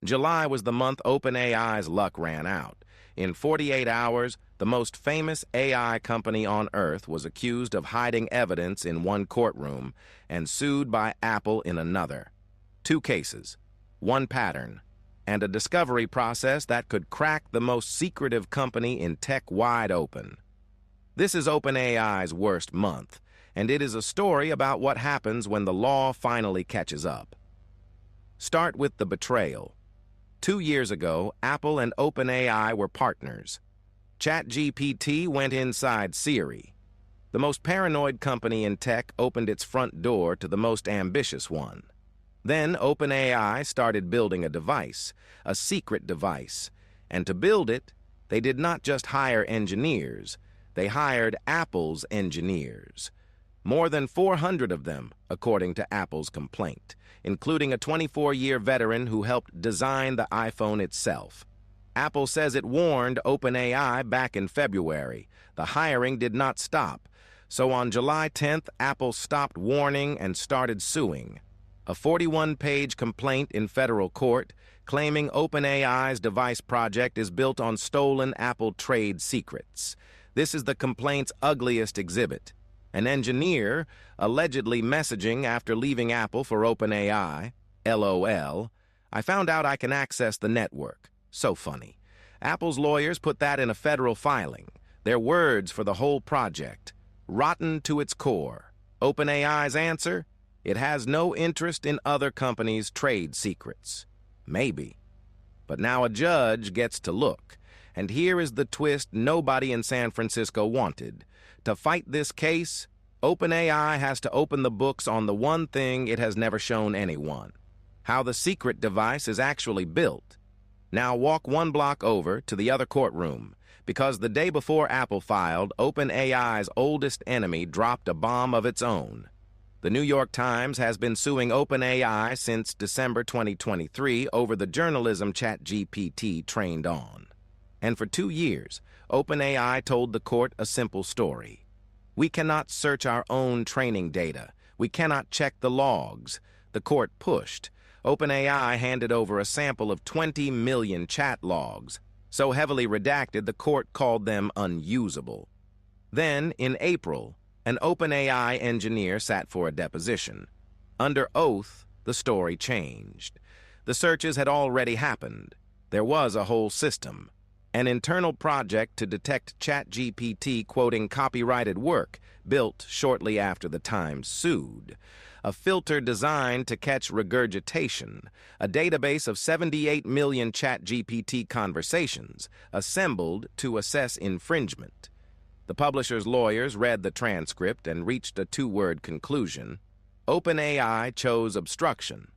July was the month OpenAI's luck ran out. In 48 hours, the most famous AI company on Earth was accused of hiding evidence in one courtroom and sued by Apple in another. Two cases, one pattern, and a discovery process that could crack the most secretive company in tech wide open. This is OpenAI's worst month, and it is a story about what happens when the law finally catches up. Start with the betrayal. 2 years ago, Apple and OpenAI were partners. ChatGPT went inside Siri. The most paranoid company in tech opened its front door to the most ambitious one. Then OpenAI started building a device, a secret device, and to build it, they did not just hire engineers, they hired Apple's engineers. More than 400 of them, according to Apple's complaint, including a 24-year veteran who helped design the iPhone itself. Apple says it warned OpenAI back in February. The hiring did not stop, so on July 10th, Apple stopped warning and started suing. A 41-page complaint in federal court claiming OpenAI's device project is built on stolen Apple trade secrets. This is the complaint's ugliest exhibit. An engineer allegedly messaging after leaving Apple for OpenAI, LOL, I found out I can access the network. So funny. Apple's lawyers put that in a federal filing. Their words for the whole project. Rotten to its core. OpenAI's answer? It has no interest in other companies' trade secrets. Maybe. But now a judge gets to look. And here is the twist nobody in San Francisco wanted. To fight this case, OpenAI has to open the books on the one thing it has never shown anyone: how the secret device is actually built. Now walk one block over to the other courtroom, because the day before Apple filed, OpenAI's oldest enemy dropped a bomb of its own. The New York Times has been suing OpenAI since December 2023 over the journalism ChatGPT trained on. And for 2 years, OpenAI told the court a simple story. We cannot search our own training data. We cannot check the logs. The court pushed. OpenAI handed over a sample of 20 million chat logs. So heavily redacted, the court called them unusable. Then, in April, an OpenAI engineer sat for a deposition. Under oath, the story changed. The searches had already happened. There was a whole system. An internal project to detect ChatGPT quoting copyrighted work, built shortly after the Times sued. A filter designed to catch regurgitation. A database of 78 million ChatGPT conversations, assembled to assess infringement. The publisher's lawyers read the transcript and reached a 2-word conclusion. OpenAI chose obstruction.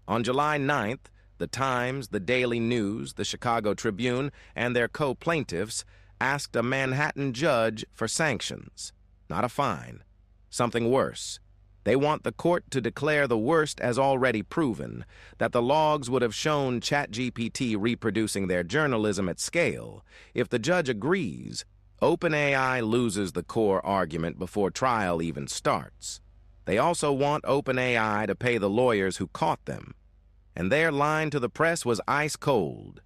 On July 9th, the Times, the Daily News, the Chicago Tribune, and their co-plaintiffs asked a Manhattan judge for sanctions, not a fine, something worse. They want the court to declare the worst as already proven, that the logs would have shown ChatGPT reproducing their journalism at scale. If the judge agrees, OpenAI loses the core argument before trial even starts. They also want OpenAI to pay the lawyers who caught them. And their line to the press was ice cold.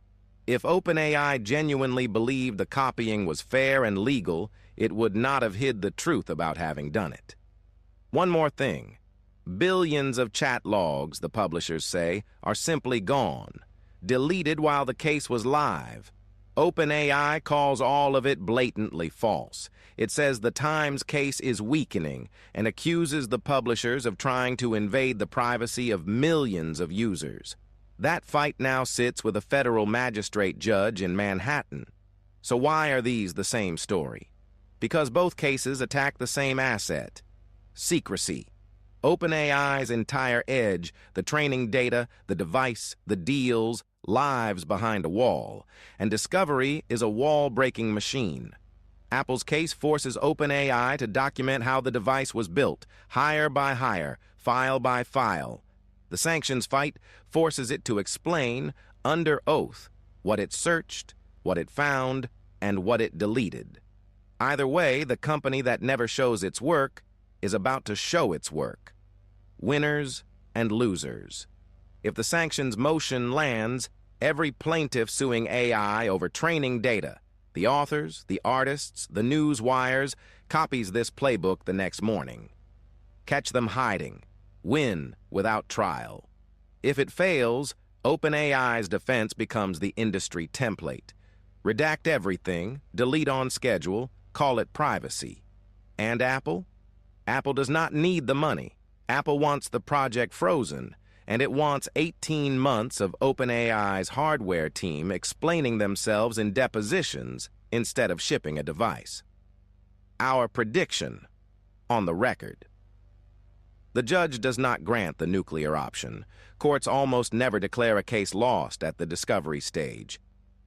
If OpenAI genuinely believed the copying was fair and legal, it would not have hid the truth about having done it. One more thing. Billions of chat logs, the publishers say, are simply gone, deleted while the case was live. OpenAI calls all of it blatantly false. It says the Times case is weakening and accuses the publishers of trying to invade the privacy of millions of users. That fight now sits with a federal magistrate judge in Manhattan. So why are these the same story? Because both cases attack the same asset: secrecy. OpenAI's entire edge, the training data, the device, the deals, lives behind a wall, and discovery is a wall-breaking machine. Apple's case forces OpenAI to document how the device was built, hire by hire, file by file. The sanctions fight forces it to explain, under oath, what it searched, what it found, and what it deleted. Either way, the company that never shows its work is about to show its work. Winners and losers. If the sanctions motion lands, Every plaintiff suing AI over training data, the authors, the artists, the news wires, copies this playbook the next morning. Catch them hiding. Win without trial. If it fails, OpenAI's defense becomes the industry template. Redact everything, delete on schedule, call it privacy. And Apple? Apple does not need the money. Apple wants the project frozen, and it wants 18 months of OpenAI's hardware team explaining themselves in depositions instead of shipping a device. Our prediction, on the record. The judge does not grant the nuclear option. Courts almost never declare a case lost at the discovery stage.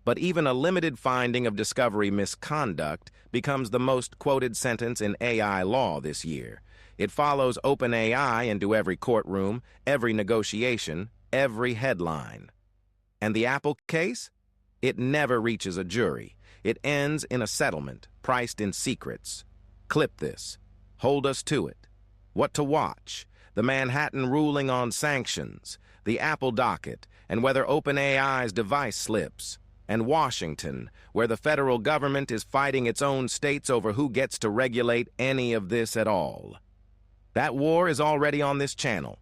But even a limited finding of discovery misconduct becomes the most quoted sentence in AI law this year. It follows OpenAI into every courtroom, every negotiation, every headline. And the Apple case? It never reaches a jury. It ends in a settlement, priced in secrets. Clip this. Hold us to it. What to watch, the Manhattan ruling on sanctions, the Apple docket, and whether OpenAI's device slips, and Washington, where the federal government is fighting its own states over who gets to regulate any of this at all. That war is already on this channel.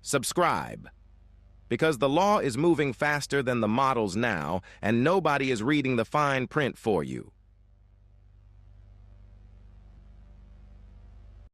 Subscribe. Because the law is moving faster than the models now, and nobody is reading the fine print for you.